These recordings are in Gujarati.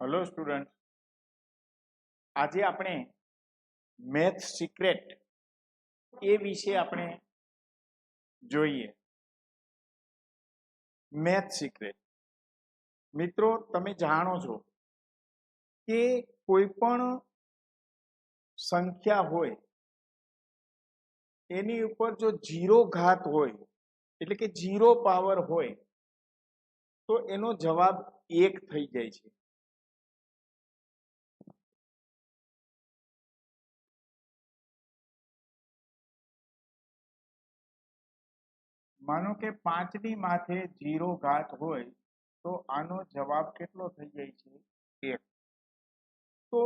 હેલો સ્ટુડન્ટ, આજે આપણે મેથ સિક્રેટ એ વિશે આપણે જોઈએ. મેથ સિક્રેટ મિત્રો, તમે જાણો છો કે કોઈ પણ સંખ્યા હોય એની ઉપર જો જીરો ઘાત હોય એટલે કે જીરો પાવર હોય તો એનો જવાબ 1 થઈ જાય છે. માનો કે 5 ની માથે જીરો ઘાત હોય તો આનો જવાબ કેટલો થઈ જાય છે? 1. તો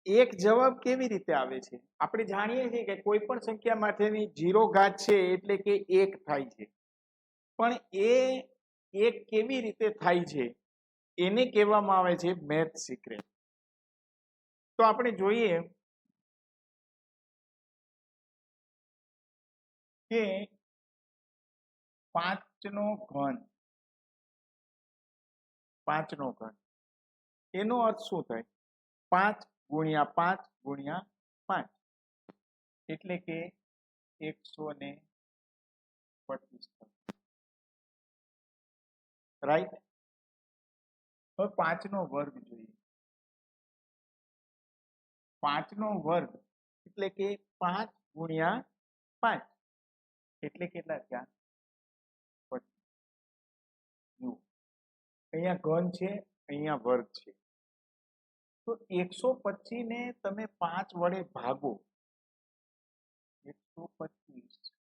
એક જવાબ કેવી રીતે આવે છે? આપણે જાણીએ છીએ કે કોઈ પણ સંખ્યા માટેની જીરો ઘાત છે એટલે કે 1 થાય છે, પણ એ 1 કેવી રીતે થાય છે એને કહેવામાં આવે છે મેથ સિક્રેટ. તો આપણે જોઈએ કે 5 નો ઘન, 5 નો ઘન એનો અર્થ શું થાય? 5 ગુણ્યા 5 ગુણ્યા 5 એટલે કે 125. રાઈટ? હવે 5 નો વર્ગ જોઈએ. 5 નો વર્ગ એટલે કે 5 ગુણ્યા 5 એટલે કેટલા થયા? 25. અહીંયા ઘન છે, અહીંયા વર્ગ છે, તો 125 ને તમે 5 વડે ભાગો, 125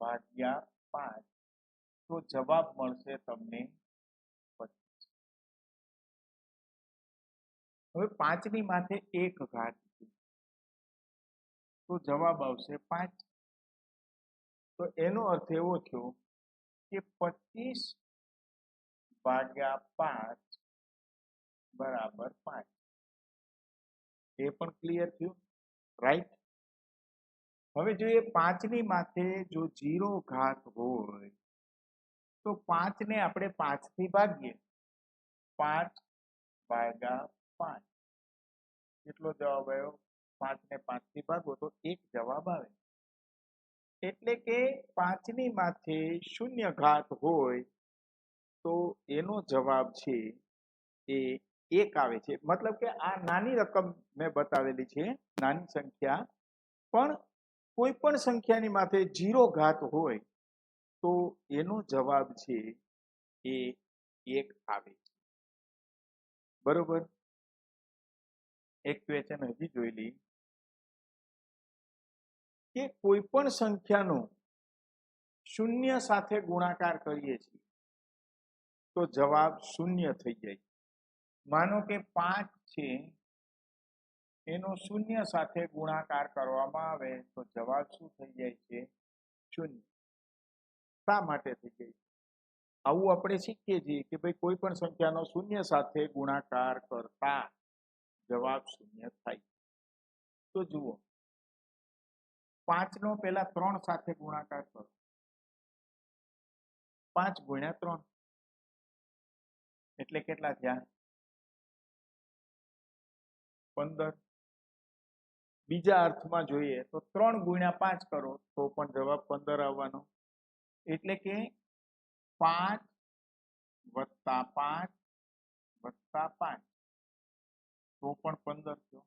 ભાગ્યા 5 તો જવાબ મળશે તમને 25. હવે 5 ની માથે 1 ઘાત છે તો જવાબ આવશે 5. તો એનો અર્થ એવો થયો કે 25 ભાગ્યા 5 બરાબર 5. એ પણ ક્લિયર થયું, રાઈટ? હવે જોઈએ 5 ની માથે જો જીરો ઘાત હોય તો 5 ને આપણે 5 થી ભાગીએ, 5 ભાગ્યા 5 કેટલો જવાબ આવ્યો? 5 ને 5 થી ભાગો તો 1 જવાબ આવે. એટલે કે 5 ની માથે શૂન્ય ઘાત હોય તો એનો જવાબ છે એ 1 આવે છે. મતલબ કે આ નાની રકમ મેં બતાવેલી છે, નાની સંખ્યા, પણ કોઈ પણ સંખ્યાની માથે જીરો ઘાત હોય તો એનો જવાબ છે એ 1 આવે છે. બરોબર? એક ક્વેશ્ચન હજી જોઈ લઈ કે કોઈ પણ સંખ્યાનો શૂન્ય સાથે ગુણાકાર કરીએ છીએ તો જવાબ શૂન્ય થઈ જાય. માનો કે 5 છે એનો શૂન્ય સાથે ગુણાકાર કરવામાં આવે તો જવાબ શું થઈ જાય છે? શૂન્ય. શા માટે થઈ જાય? આવું આપણે શીખીએ છીએ કે ભાઈ કોઈ પણ સંખ્યાનો શૂન્ય સાથે ગુણાકાર કરતા જવાબ શૂન્ય થાય. તો જુઓ, 5 નો પહેલા 3 સાથે ગુણાકાર કરો, 5 ગુણ્યા 3 એટલે કેટલા થયા? 15. બીજા અર્થમાં જોઈએ તો 3 ગુણ્યા 5 કરો તો પણ જવાબ 15 આવવાનો. એટલે કે 5 વત્તા 5 વત્તા 5 તો પણ 15 થયો.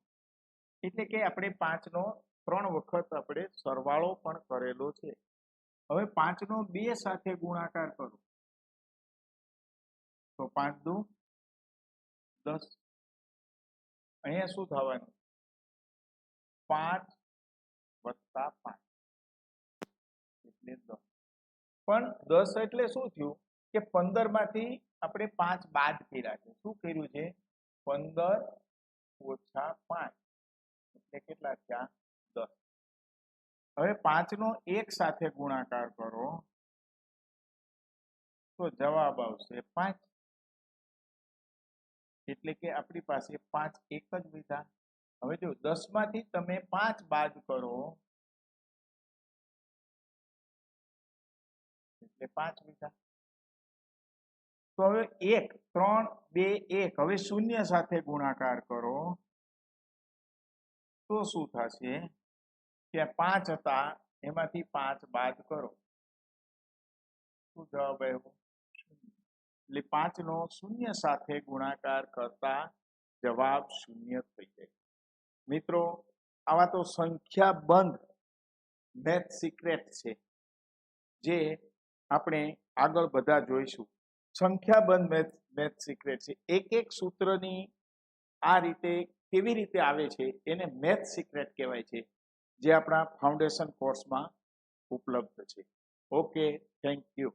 એટલે કે આપણે 5 નો 3 વખત આપણે સરવાળો પણ કરેલો છે. હવે 5 નો 2 સાથે ગુણાકાર કરો તો 5 દુ 10. અહીંયા શું થવાનું? 5 વત્તા 5 એટલે 10. પણ 10 એટલે શું થયું કે 15 માંથી આપણે 5 બાદ કર્યા છે. શું કર્યું છે? 15 ઓછા 5 એટલે કેટલા થયા? 10. હવે 5 નો 1 સાથે ગુણાકાર કરો તો જવાબ આવશે 5. એટલે કે આપણી પાસે 5 એક જ વધ્યા. હવે જો 10 માંથી તમે 5 બાદ કરો એટલે 5 વધ્યા. તો હવે 1 3 2 1 હવે શૂન્ય સાથે ગુણાકાર કરો તો શું થશે કે 5 હતા એમાંથી 5 બાદ કરો શું જવાબ આવ્યો એટલે 5 નો શૂન્ય સાથે ગુણાકાર કરતા જવાબ શૂન્ય થઈ જાય મિત્રો આવા તો સંખ્યાબંધ મેથ સિક્રેટ છે જે આપણે આગળ બધા જોઈશું સંખ્યાબંધ મેથ સિક્રેટ છે એક એક સૂત્રની આ રીતે કેવી રીતે આવે છે એને મેથ સિક્રેટ કહેવાય છે જે આપણા ફાઉન્ડેશન કોર્સમાં ઉપલબ્ધ છે ઓકે થેન્ક યુ